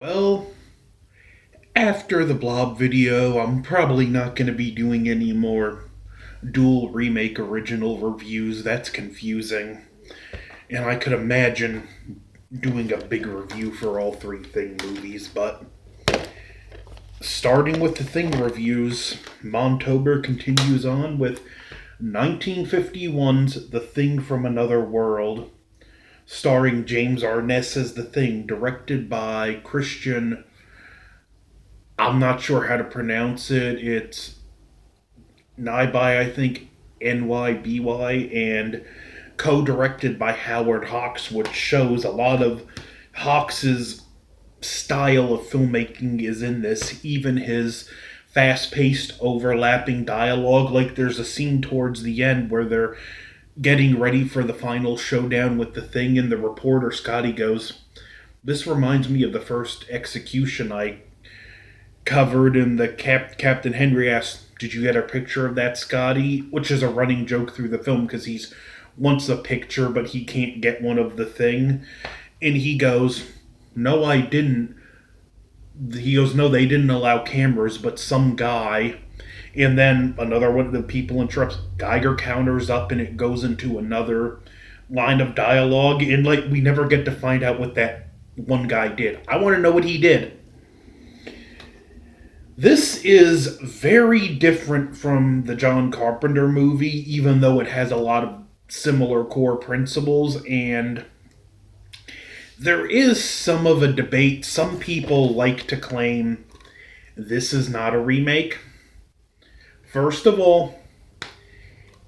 Well, after the Blob video, I'm probably not going to be doing any more dual remake original reviews. That's confusing. And I could imagine doing a big review for all three Thing movies, but starting with the Thing reviews, Montober continues on with 1951's The Thing from Another World, starring James Arness as The Thing, directed by Christian. I'm not sure how to pronounce it. It's Nyby, I think, Nyby, and co-directed by Howard Hawks, which shows a lot of Hawks's style of filmmaking is in this. Even his fast-paced, overlapping dialogue. Like there's a scene towards the end where they're getting ready for the final showdown with the Thing, and the reporter Scotty goes, "This reminds me of the first execution I covered," and the Captain Henry asked, "Did you get a picture of that, Scotty?" Which is a running joke through the film because he's wants a picture, but he can't get one of the Thing. And he goes, "No, I didn't." He goes, "No, they didn't allow cameras, but some guy." And then another one of the people interrupts. Geiger counters up, and it goes into another line of dialogue. And like we never get to find out what that one guy did. I want to know what he did. This is very different from the John Carpenter movie, even though it has a lot of similar core principles, and there is some of a debate. Some people like to claim this is not a remake. First of all,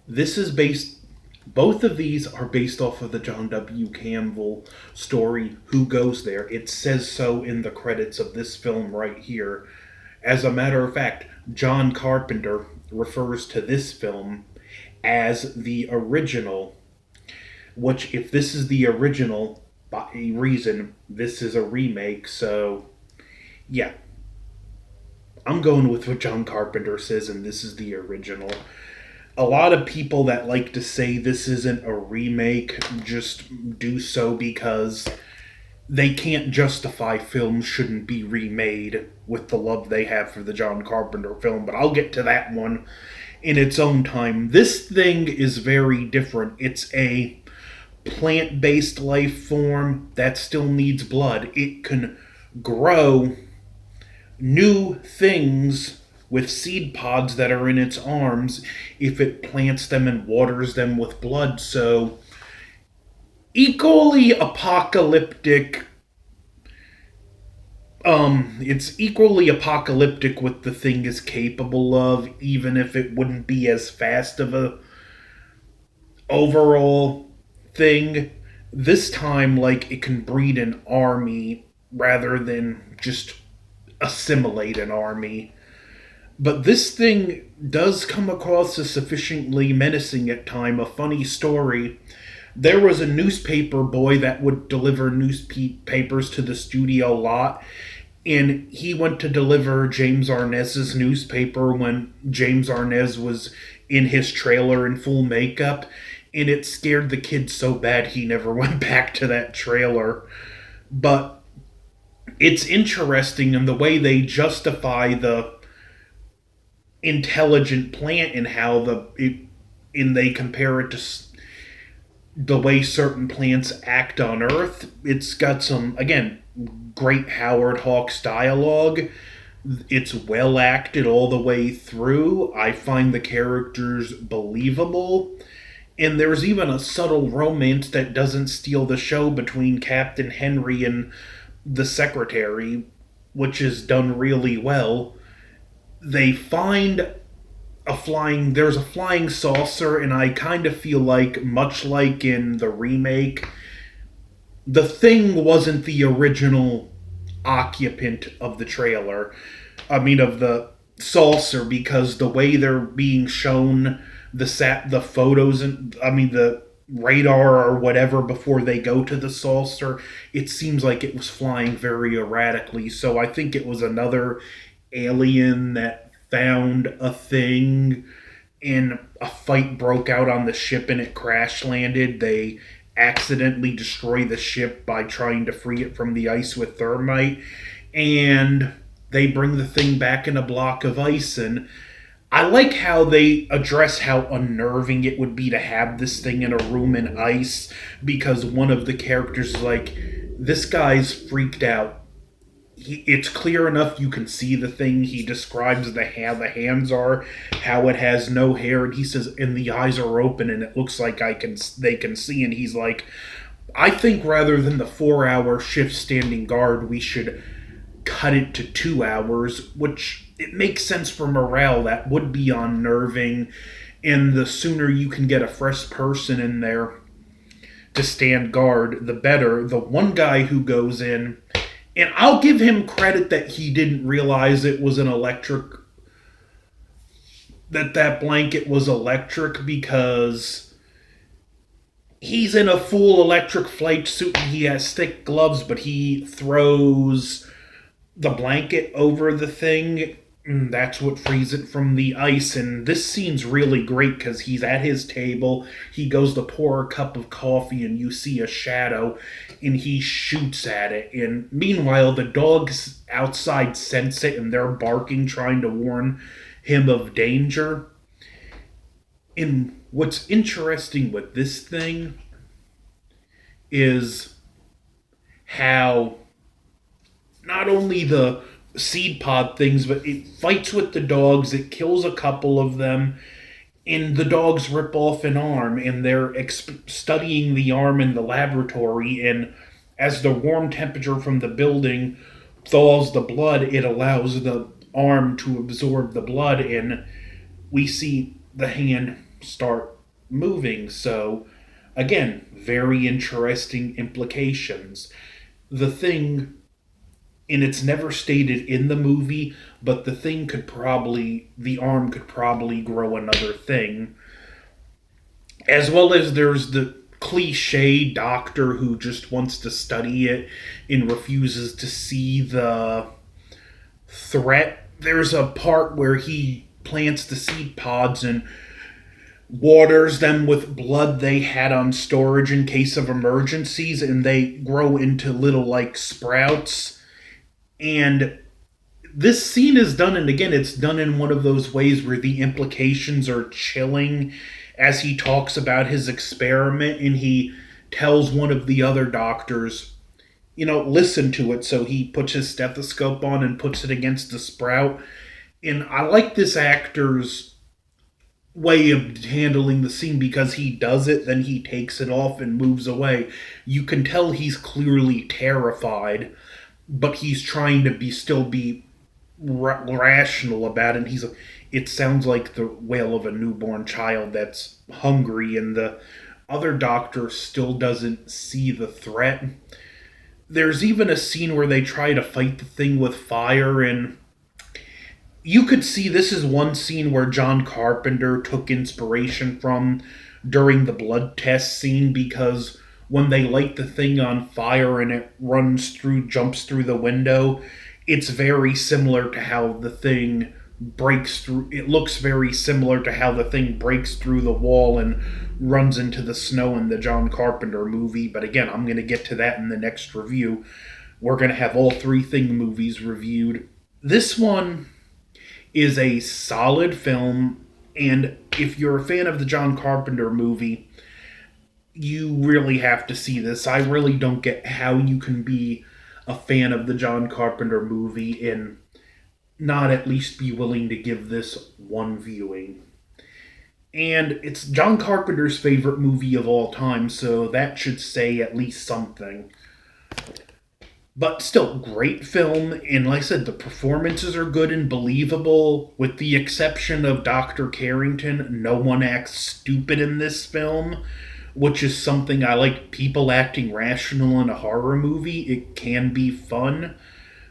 this is based, both of these are based off of the John W. Campbell story, Who Goes There? It says so in the credits of this film right here. As a matter of fact, John Carpenter refers to this film as the original, which, if this is the original, by reason, this is a remake, so yeah. I'm going with what John Carpenter says, and this is the original. A lot of people that like to say this isn't a remake just do so because they can't justify films shouldn't be remade with the love they have for the John Carpenter film, but I'll get to that one in its own time. This Thing is very different. It's a plant-based life form that still needs blood. It can grow new things with seed pods that are in its arms if it plants them and waters them with blood. So equally apocalyptic. It's equally apocalyptic what the Thing is capable of, even if it wouldn't be as fast of a overall thing. This time, like, it can breed an army rather than just assimilate an army. But this Thing does come across as sufficiently menacing at time. A funny story. There was a newspaper boy that would deliver newspapers to the studio lot, and he went to deliver James Arness's newspaper when James Arness was in his trailer in full makeup, and it scared the kid so bad he never went back to that trailer. But it's interesting in the way they justify the intelligent plant and how they compare it to the way certain plants act on Earth. It's got some, again, great Howard Hawks dialogue. It's well acted all the way through. I find the characters believable. And there's even a subtle romance that doesn't steal the show between Captain Henry and the secretary, which is done really well. They find there's a flying saucer, and I kind of feel like, much like in the remake, the Thing wasn't the original occupant of the trailer. I mean, of the saucer, because the way they're being shown the photos, and I mean the radar or whatever before they go to the saucer, it seems like it was flying very erratically. So I think it was another alien that found a Thing, and a fight broke out on the ship and it crash landed. They accidentally destroy the ship by trying to free it from the ice with thermite. and they bring the thing back in a block of ice. And I like how they address how unnerving it would be to have this thing in a room in ice, because one of the characters is like, this guy's freaked out. It's clear enough you can see the thing. He describes how the hands are, how it has no hair, and he says, and the eyes are open, and it looks like they can see. And he's like, I think rather than the 4-hour shift standing guard, we should cut it to 2 hours, which it makes sense for morale. That would be unnerving, and the sooner you can get a fresh person in there to stand guard, the better. The one guy who goes in, and I'll give him credit that he didn't realize it was an electric, that blanket was electric, because he's in a full electric flight suit and he has thick gloves, but he throws the blanket over the thing. That's what frees it from the ice. And this scene's really great because he's at his table. He goes to pour a cup of coffee, and you see a shadow, and he shoots at it. And meanwhile, the dogs outside sense it, and they're barking, trying to warn him of danger. And what's interesting with this thing is how not only the seed pod things, but it fights with the dogs, it kills a couple of them, and the dogs rip off an arm, and they're studying the arm in the laboratory, and as the warm temperature from the building thaws the blood, it allows the arm to absorb the blood, and we see the hand start moving. So, again, very interesting implications. The thing, and it's never stated in the movie, but the arm could probably grow another thing. As well as there's the cliche doctor who just wants to study it and refuses to see the threat. There's a part where he plants the seed pods and waters them with blood they had on storage in case of emergencies, and they grow into little like sprouts. And this scene is done, and again, it's done in one of those ways where the implications are chilling as he talks about his experiment, and he tells one of the other doctors, listen to it. So he puts his stethoscope on and puts it against the sprout. And I like this actor's way of handling the scene, because he does it, then he takes it off and moves away. You can tell he's clearly terrified, but he's trying to still be rational about it. And it sounds like the wail of a newborn child that's hungry, and the other doctor still doesn't see the threat. There's even a scene where they try to fight the thing with fire, and you could see this is one scene where John Carpenter took inspiration from during the blood test scene, because when they light the thing on fire and it jumps through the window, it's very similar to how the thing breaks through. It looks very similar to how the thing breaks through the wall and runs into the snow in the John Carpenter movie. But again, I'm going to get to that in the next review. We're going to have all three Thing movies reviewed. This one is a solid film, and if you're a fan of the John Carpenter movie, you really have to see this. I really don't get how you can be a fan of the John Carpenter movie and not at least be willing to give this one viewing. And it's John Carpenter's favorite movie of all time, so that should say at least something. But still, great film, and like I said, the performances are good and believable. With the exception of Dr. Carrington, no one acts stupid in this film, which is something I like. People acting rational in a horror movie. It can be fun.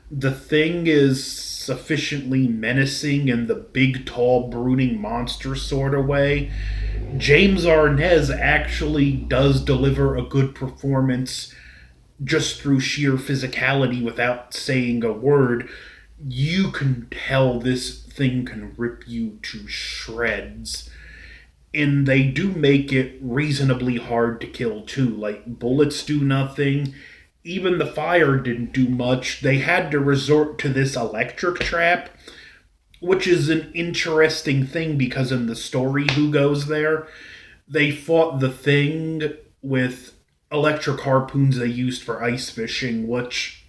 The Thing is sufficiently menacing in the big, tall, brooding monster sort of way. James Arness actually does deliver a good performance just through sheer physicality without saying a word. You can tell this thing can rip you to shreds. And they do make it reasonably hard to kill too. Like, bullets do nothing. even the fire didn't do much. They had to resort to this electric trap, which is an interesting thing because in the story Who Goes There, they fought the Thing with electric harpoons they used for ice fishing, which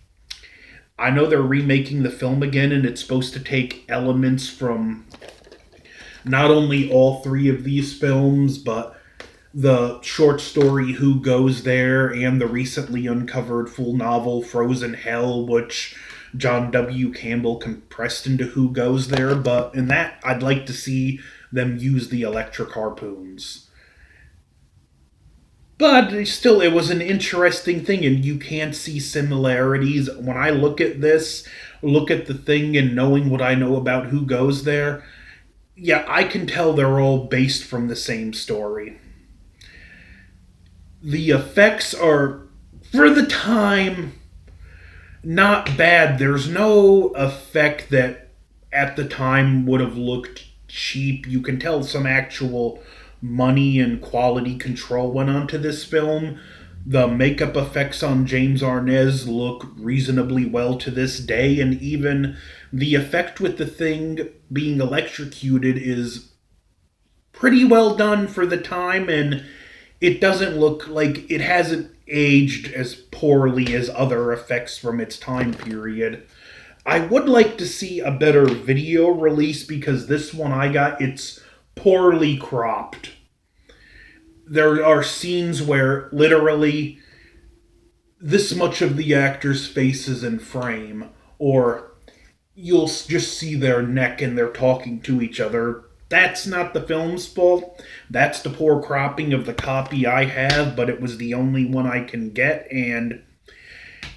I know they're remaking the film again, and it's supposed to take elements from not only all three of these films, but the short story Who Goes There and the recently uncovered full novel Frozen Hell, which John W. Campbell compressed into Who Goes There. But in that, I'd like to see them use the electric harpoons. But still, it was an interesting thing, and you can see similarities. When I look at this, look at the Thing, and knowing what I know about Who Goes There, yeah, I can tell they're all based from the same story. The effects are, for the time, not bad. There's no effect that at the time would have looked cheap. You can tell some actual money and quality control went onto this film. The makeup effects on James Arnaz look reasonably well to this day, and even the effect with the Thing being electrocuted is pretty well done for the time, and it doesn't look like it hasn't aged as poorly as other effects from its time period. I would like to see a better video release because this one I got, it's poorly cropped. There are scenes where literally this much of the actor's face is in frame, or you'll just see their neck and they're talking to each other. That's not the film's fault. That's the poor cropping of the copy I have, but it was the only one I can get, and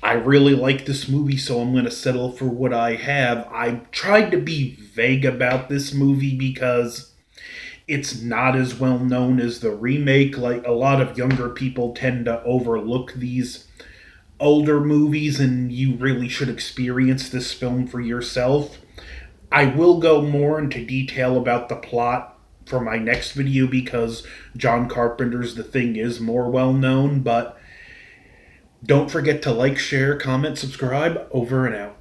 I really like this movie, so I'm going to settle for what I have. I tried to be vague about this movie because it's not as well known as the remake. Like, a lot of younger people tend to overlook these older movies, and you really should experience this film for yourself. I will go more into detail about the plot for my next video because John Carpenter's The Thing is more well known, but don't forget to like, share, comment, subscribe. Over and out.